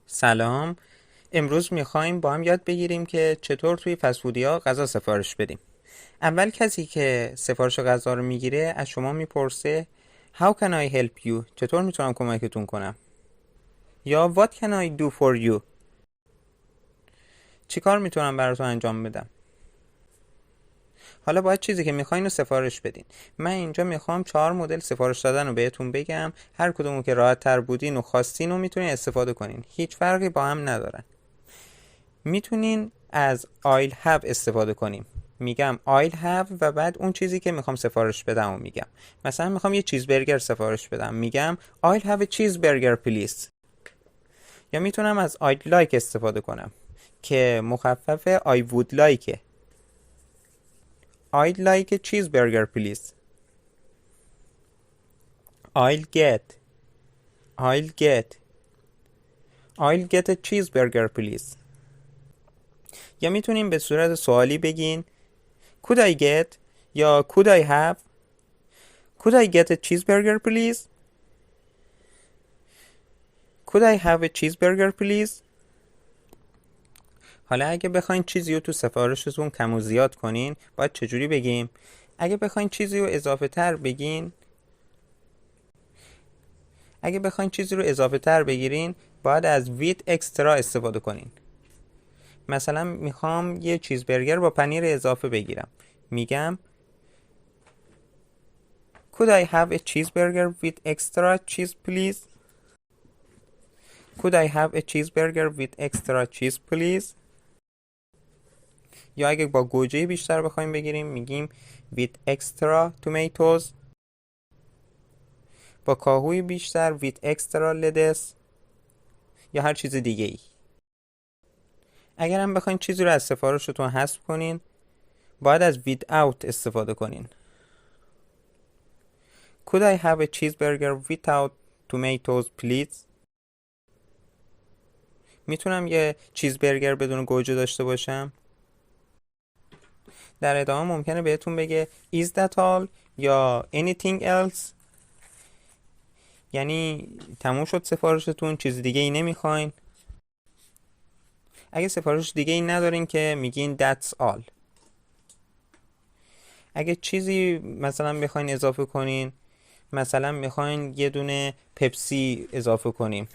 سلام. امروز میخوایم با هم یاد بگیریم که چطور توی فست‌فودیا غذا سفارش بدیم. اول کسی که سفارش غذا رو میگیره از شما میپرسه How can I help you؟ چطور میتونم کمکتون کنم؟ یا What can I do for you؟ چی کار میتونم براتون انجام بدم؟ حالا باید چیزی که میخواین رو سفارش بدین. من اینجا میخوام 4 مدل سفارش دادن رو بهتون بگم. هر کدومو که راحت تر بودین و خواستین و میتونین استفاده کنین. هیچ فرقی با هم ندارن. میتونین از I'll have استفاده کنیم. میگم I'll have و بعد اون چیزی که میخوام سفارش بدم و میگم. مثلا میخوام یه چیزبرگر سفارش بدم، میگم I'll have a cheeseburger please. یا میتونم از I'd like استفاده کنم که مخفف I would like. I'd like a cheeseburger please. I'll get a cheeseburger please. یا میتونیم به صورت سوالی بگین Could I get یا Could I have. Could I get a cheeseburger please? Could I have a cheeseburger please? حالا اگه بخواین چیزی رو تو سفارشتون کم و زیاد کنین باید چجوری بگیم؟ اگه بخواین چیزی رو اضافه تر بگیرین باید از with extra استفاده کنین. مثلا میخوام یه چیزبرگر با پنیر اضافه بگیرم، میگم Could I have a cheeseburger with extra cheese please? Could I have a cheeseburger with extra cheese please? یا اگه با گوجه بیشتر بخوایم بگیریم میگیم with extra tomatoes. با کاهوی بیشتر with extra lettuce یا هر چیز دیگه ای. اگر هم بخواین چیزی رو از سفارشتون حذف کنین باید از without استفاده کنین. Could I have a cheeseburger without tomatoes please? میتونم یه چیزبرگر بدون گوجه داشته باشم؟ در ادامه ممکنه بهتون بگه Is that all؟ یا anything else؟ یعنی تموم شد سفارشتون، چیز دیگه ای نمیخواین؟ اگه سفارش دیگه ای ندارین که میگین That's all. اگه چیزی مثلا بخواین اضافه کنین، مثلا میخواین یه دونه پپسی اضافه کنیم،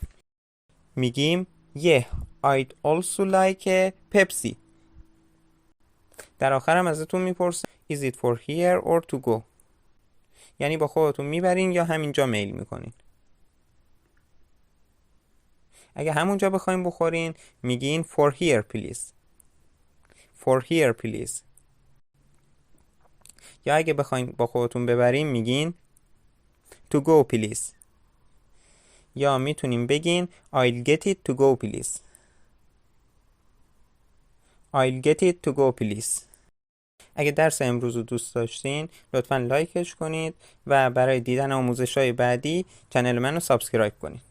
میگیم Yeah, I'd also like a Pepsi. در آخرم ازتون میپرسه Is it for here or to go؟ یعنی با خودتون میبرین یا همینجا میل میکنین. اگه همونجا بخواین بخورین میگین For here please. یا اگه بخواین با خودتون ببرین میگین To go please. یا میتونیم بگین I'll get it to go please. اگه درس امروز رو دوست داشتین لطفاً لایکش کنید و برای دیدن آموزش‌های بعدی چنل منو سابسکرایب کنید.